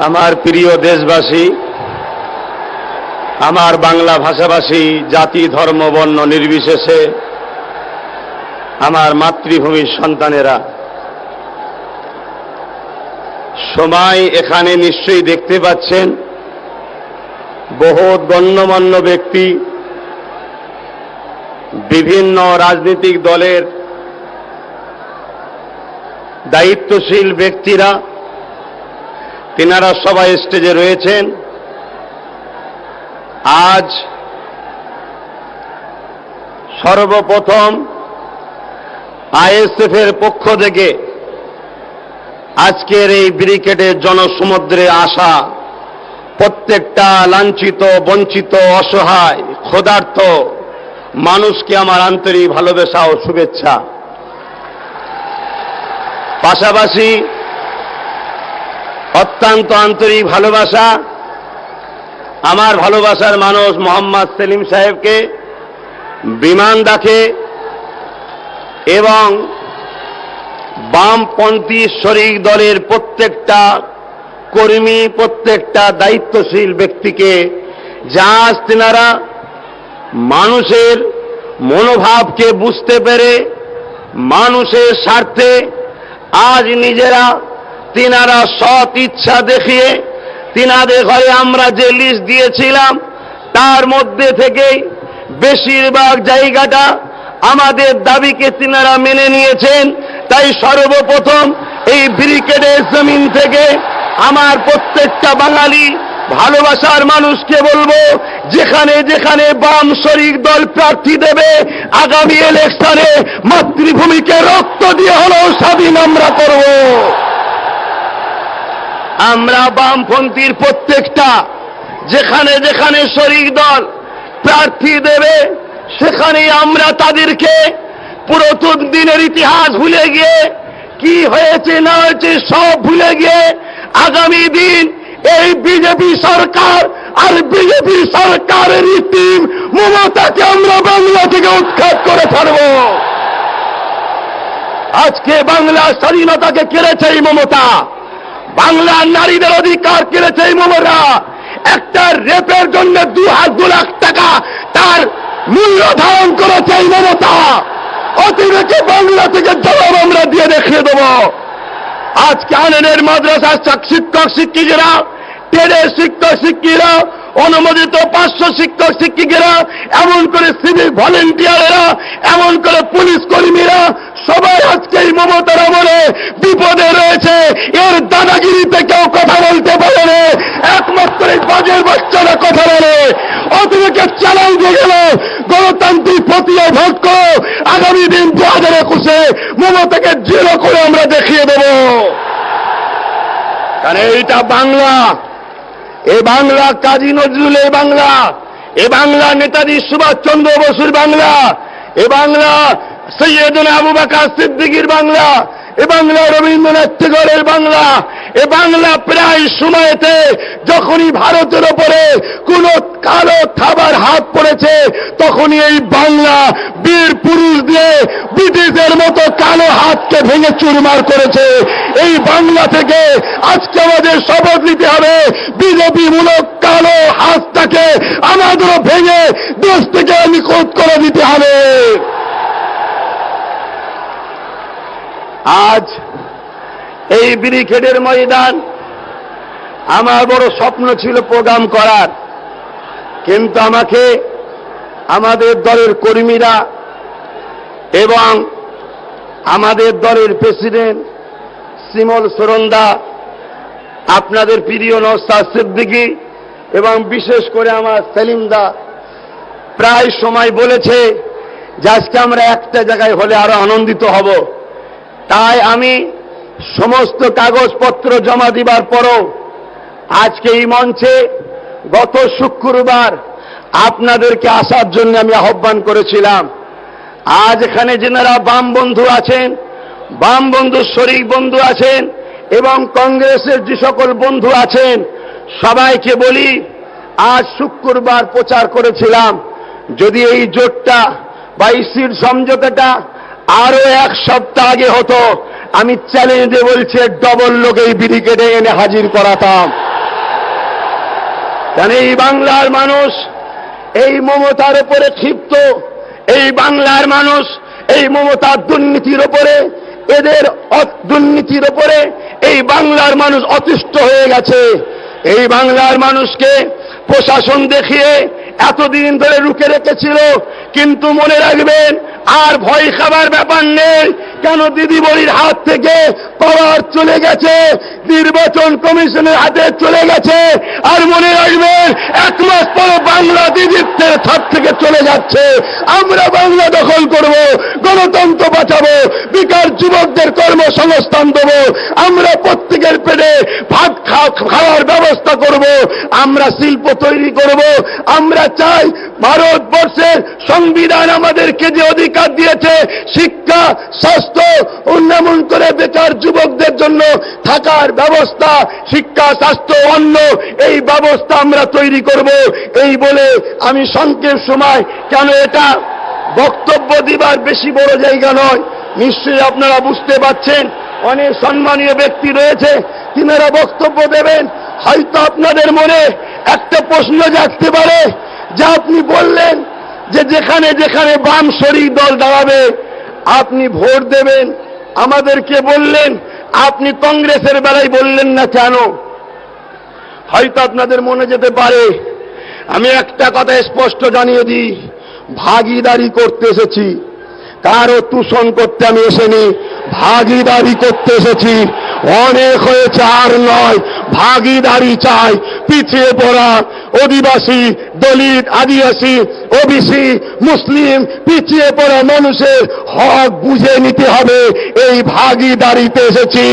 আমার প্রিয় দেশবাসী, আমার বাংলা ভাষাভাষী জাতি ধর্ম বর্ণ নির্বিশেষে আমার মাতৃভূমির সন্তানেরা, সময় এখানে নিশ্চয়ই দেখতে পাচ্ছেন বহুত গণ্যমান্য ব্যক্তি, বিভিন্ন রাজনৈতিক দলের দায়িত্বশীল ব্যক্তিরা, তিনারা সবাই স্টেজে রয়েছেন। আজ সর্বপ্রথম আইএসএফের পক্ষ থেকে আজকের এই ব্রিগেডের জনসমুদ্রে আসা প্রত্যেকটা লাঞ্ছিত, বঞ্চিত, অসহায়, ক্ষুধার্ত মানুষকে আমার আন্তরিক ভালোবাসা ও শুভেচ্ছা। পাশাপাশি অত্যন্ত আন্তরিক ভালোবাসা আমার ভালোবাসার মানুষ মোহাম্মদ সেলিম সাহেবকে, বিমান দাকে এবং বামপন্থী শরিক দলের প্রত্যেকটা কর্মী, প্রত্যেকটা দায়িত্বশীল ব্যক্তিকে, যা আজ তেনারা মানুষের মনোভাবকে বুঝতে পেরে মানুষের স্বার্থে আজ নিজেরা তিনারা সৎ ইচ্ছা দেখিয়ে তিনাদের ঘরে আমরা যে লিস্ট দিয়েছিলাম তার মধ্যে থেকেই বেশিরভাগ জায়গাটা আমাদের দাবিকে তিনারা মেনে নিয়েছেন। তাই সর্বপ্রথম এই ব্রিগেডের জমিন থেকে আমার প্রত্যেকটা বাঙালি ভালোবাসার মানুষকে বলবো, যেখানে যেখানে বাম শরিক দল প্রার্থী দেবে আগামী ইলেকশনে মাতৃভূমিকে রক্ত দিয়ে হলেও স্বাধীন আমরা করব। আমরা বামপন্থীর প্রত্যেকটা যেখানে যেখানে শরিক দল প্রার্থী দেবে সেখানেই আমরা তাদেরকে পুরাতন দিনের ইতিহাস ভুলে গিয়ে কি হয়েছে না হয়েছে সব ভুলে গিয়ে আগামী দিন এই বিজেপি সরকার আর বিজেপি সরকারের টিম মমতাকে আমরা বাংলা থেকে উৎখাত করে ছাড়ব। আজকে বাংলার স্বাধীনতাকে কেড়েছে এই মমতা, বাংলার নারীদের অধিকার কেড়েছে এই মমতা। একটা রেপের জন্য 2 লাখ টাকা তার মূল্য ধারণ করেছে এই মমতা। অতিরিক্ত বাংলা থেকে জবাব আমরা দিয়ে দেখিয়ে দেব। আজকে আনন্দের মাদ্রাসার শিক্ষক শিক্ষিকারা, ট্রেডের শিক্ষক শিক্ষিকারা, অনুমোদিত 500 শিক্ষক শিক্ষিকারা, এমন করে সিভিক ভলেন্টিয়ারেরা, এমন করে পুলিশ কর্মীরা সবাই আজকে এই মমতার আমলে বিপদে রয়েছে। এর দাদাগিরিতে কেউ কথা বলতে পারে না, একমাত্র এই বাজের বাচ্চারা কথা বলে। অতিরিক্ত চ্যালেঞ্জ হয়ে গেল, গণতান্ত্রিক প্রক্রিয়ায় ভোট করো, আগামী দিন 2021-এ মমতাকে 0 করে আমরা দেখিয়ে দেব। কারণ এইটা বাংলা, এ বাংলা কাজী নজরুলের বাংলা, এ বাংলা নেতাজি সুভাষচন্দ্র বসুর বাংলা, এ বাংলা সৈয়দনা আবু বকর সিদ্দিকীর বাংলা, এ বাংলা রবীন্দ্রনাথ ঠাকুরের বাংলা। এ বাংলা প্রায় সময়তে যখনই ভারতের ওপরে কোন কালো থাবার হাত পড়েছে তখনই এই বাংলা বীর পুরুষ দিয়ে ব্রিটিশের মতো কালো হাতকে ভেঙে চুরমার করেছে। এই বাংলা থেকে আজকে আমাদের শপথ নিতে হবে, বিজেপি মূলক কালো হাতটাকে আমাদেরও ভেঙে দেশ থেকে নিখোঁজ করে দিতে হবে। আজ এই ব্রিগেডের ময়দান আমার বড় স্বপ্ন ছিল প্রোগ্রাম করার, কিন্তু আমাকে আমাদের দলের কর্মীরা এবং আমাদের দলের প্রেসিডেন্ট শিমল সরন্দা, আপনাদের প্রিয় নওশাদ সিদ্দিকী এবং বিশেষ করে আমার সেলিম দা প্রায় সময় বলেছে যে আজকে আমরা একটা জায়গায় হলে আরো আনন্দিত হব। তাই আমি সমস্ত কাগজপত্র জমা দিবার পরও আজকে এই মঞ্চে গত শুক্রবার আপনাদেরকে আসার জন্য আমি আহ্বান করেছিলাম। আজ এখানে যেনারা বাম বন্ধু আছেন, বাম বন্ধুর শরিক বন্ধু আছেন এবং কংগ্রেসের যে সকল বন্ধু আছেন, সবাইকে বলি আজ শুক্রবার প্রচার করেছিলাম, যদি এই জোটটা বা ইসির সমঝোতাটা আরো 1 সপ্তাহ আগে হতো, আমি চ্যালেঞ্জ দিয়ে বলছি ডবল লোক এই ব্রিগেডে এনে হাজির করাতাম। কেন এই বাংলার মানুষ এই মমতার উপরে ক্ষিপ্ত, এই বাংলার মানুষ এই মমতার দুর্নীতির উপরে, এদের দুর্নীতির উপরে এই বাংলার মানুষ অতিষ্ঠ হয়ে গেছে। এই বাংলার মানুষকে প্রশাসন দেখিয়ে এতদিন ধরে রুখে রেখেছিল, কিন্তু মনে রাখবেন আর ভয় খাবার ব্যাপার নেই। কেন দিদিমণির হাত থেকে পাওয়ার চলে গেছে, নির্বাচন কমিশনের হাতে চলে গেছে। আর মনে রাখবেন 1 মাস পরে বাংলা দিদিত্বের হাত থেকে চলে যাচ্ছে। আমরা বাংলা দখল করব, গণতন্ত্র বাঁচাবো, বেকার যুবকদের কর্মসংস্থান দেব, আমরা প্রত্যেকের পেটে ভাত খাওয়ার ব্যবস্থা করব, আমরা শিল্প তৈরি করব। আমরা চাই ভারতবর্ষের সংবিধান আমাদেরকে যে অধিকার দিয়েছে, শিক্ষা, স্বাস্থ্য, উন্নয়ন করে বেকার যুবকদের জন্য থাকার ব্যবস্থা, শিক্ষা, স্বাস্থ্য, অন্ন, এই ব্যবস্থা আমরা তৈরি করব। এই বলে আমি সংক্ষেপ সময়, কেন এটা বক্তব্য দিবার বেশি বড় জায়গা নয়, নিশ্চয়ই আপনারা বুঝতে পারছেন অনেক সম্মানীয় ব্যক্তি রয়েছে, তিনারা বক্তব্য দেবেন। হয়তো আপনাদের মনে একটা প্রশ্ন জাগতে পারে যে আপনি বললেন যে যেখানে যেখানে বাম শরিক দল দাঁড়াবে আপনি ভোট দেবেন, আমাদেরকে বললেন, আপনি কংগ্রেসের বেলায় বললেন না কেন? হয়তো আপনাদের মনে যেতে পারে। আমি একটা কথা স্পষ্ট জানিয়ে দিই, ভাগিদারি করতে এসেছি, কারো তুষণ করতে আমি এসেনি, ভাগিদারি করতে এসেছি। অনেক হয়েছে, আর নয়, ভাগিদারি চাই। পিছিয়ে পড়া আদিবাসী, দলিত, আদিবাসী, ওবিসি, মুসলিম, পিছিয়ে পড়া মানুষের হক বুঝে নিতে হবে, এই ভাগিদারিতে এসেছি।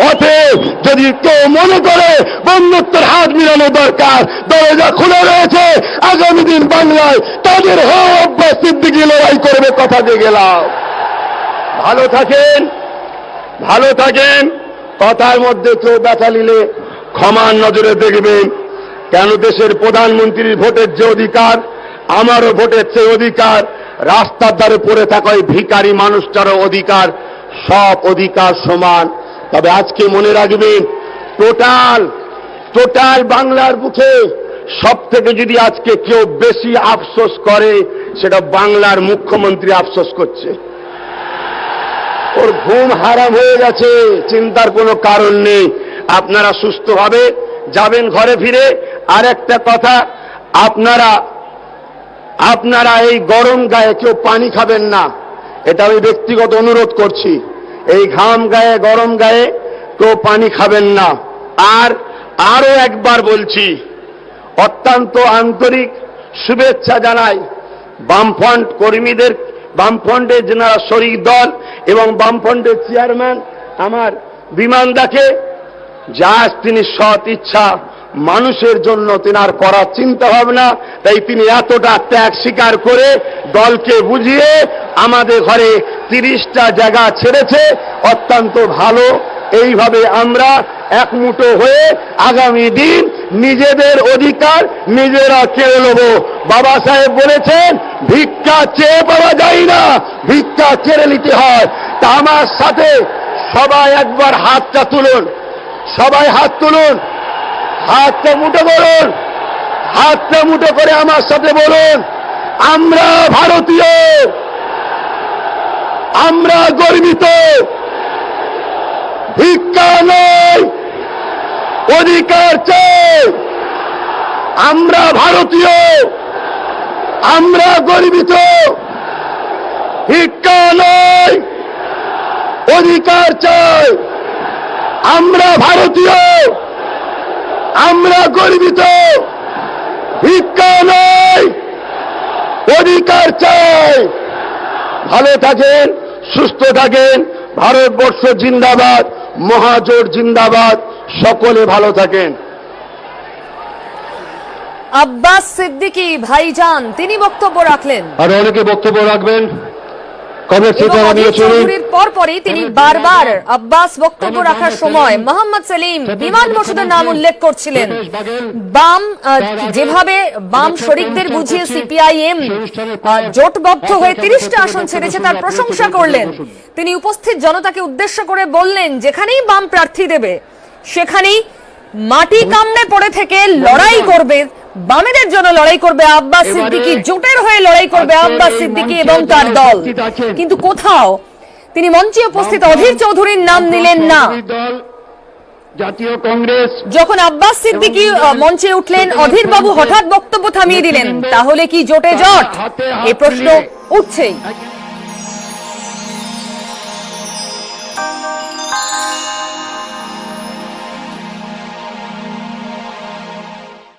অতএব যদি কেউ মনে করে বন্ধুত্বের হাত মিলানো দরকার, দরজা খোলা রয়েছে। আগামী দিন বাংলায় তাদের হক আব্বাস সিদ্দিকী লড়াই করবে, কথা দিয়ে গেলাম। ভালো থাকেন, ভালো থাকেন। কথার মধ্যে কেউ ব্যথা নিলে ক্ষমার নজরে দেখবেন। কেন দেশের প্রধানমন্ত্রীর ভোটের যে অধিকার, আমারও ভোটের যে অধিকার, রাস্তার ধারে পড়ে থাকা ওই ভিখারি মানুষটারও অধিকার, সব অধিকার সমান। তবে আজকে মনে রাখবেন, টোটাল বাংলার বুকে সব থেকে যদি আজকে কেউ বেশি আফসোস করে, সেটা বাংলার মুখ্যমন্ত্রী আফসোস করছে। ওর ঘুম হারাম হয়ে গেছে, চিন্তার কোনো কারণ নেই। আপনারা সুস্থভাবে যাবেন ঘরে ফিরে। আর একটা কথা, আপনারা এই গরম গায়ে কেউ পানি খাবেন না, এটা আমি ব্যক্তিগত অনুরোধ করছি। এই ঘাম গায়ে, গরম গায়ে কেউ পানি খাবেন না। আর আরো একবার বলছি, অত্যন্ত আন্তরিক শুভেচ্ছা জানাই বামফ্রন্ট কর্মীদের, বামফ্রন্টের যারা শরিক দল এবং বামফ্রন্টের চেয়ারম্যান আমার বিমানদাকে, যা তিনি সৎ ইচ্ছা মানুষের জন্য তেনার করার চিন্তা ভাবনা, তাই তিনি এতটা ত্যাগ স্বীকার করে দলকে বুঝিয়ে আমাদের ঘরে 30টা জায়গা ছেড়েছে। অত্যন্ত ভালো। এইভাবে আমরা একমুঠো হয়ে আগামী দিন নিজেদের অধিকার নিজেরা কেড়ে নেব। বাবা সাহেব বলেছেন, ভিক্ষা চেয়ে পাওয়া যায় না, ভিক্ষা কেড়ে নিতে হয়। তা আমার সাথে সবাই একবার হাতটা তুলুন, সবাই হাত তুলুন, হাতটা মুঠো করুন, হাতটা মুঠো করে আমার সাথে বলুন, আমরা ভারতীয়, আমরা গর্বিত, ভিক্ষা নয়, অধিকার চাই। আমরা ভারতীয়, আমরা গর্বিত, ভিক্ষা নয়, অধিকার চাই। আমরা ভারতীয়, আমরা গর্বিত, ভিক্ষা নয়, অধিকার চাই। ভালো থাকেন, সুস্থ থাকেন। ভারতবর্ষ জিন্দাবাদ, মহাজোট জিন্দাবাদ। সকলে ভালো থাকেন। আব্বাস সিদ্দিকী ভাইজান তিনি বক্তব্য রাখলেন, আর অনেকে বক্তব্য রাখবেন। পরপরই তিনি বারবার আব্বাস বক্তব্য রাখার সময় মোহাম্মদ সেলিম, বিমান বসুদের নাম উল্লেখ করছিলেন। বাম যেভাবে বাম শরিকদের বুঝিয়ে সিপিআইএম জোটবদ্ধ হয়ে 30টা আসন ছেড়েছে তার প্রশংসা করলেন। তিনি উপস্থিত জনতাকে উদ্দেশ্য করে বললেন, যেখানেই বাম প্রার্থী দেবে সেখানেই মাটি কামড়ে পড়ে থেকে লড়াই করবে বামেদের জন্য লড়াই করবে আব্বাস সিদ্দিকী, জোটের হয়ে লড়াই করবে আব্বাস সিদ্দিকী এবং তার দল। কিন্তু কোথাও তিনি মঞ্চে উপস্থিত অধীর চৌধুরীর নাম নিলেন না। জাতীয় কংগ্রেস যখন আব্বাস সিদ্দিকী মঞ্চে উঠলেন, অধীর বাবু হঠাৎ বক্তব্য থামিয়ে দিলেন। তাহলে কি জোটে জট? এই প্রশ্ন উঠছেই।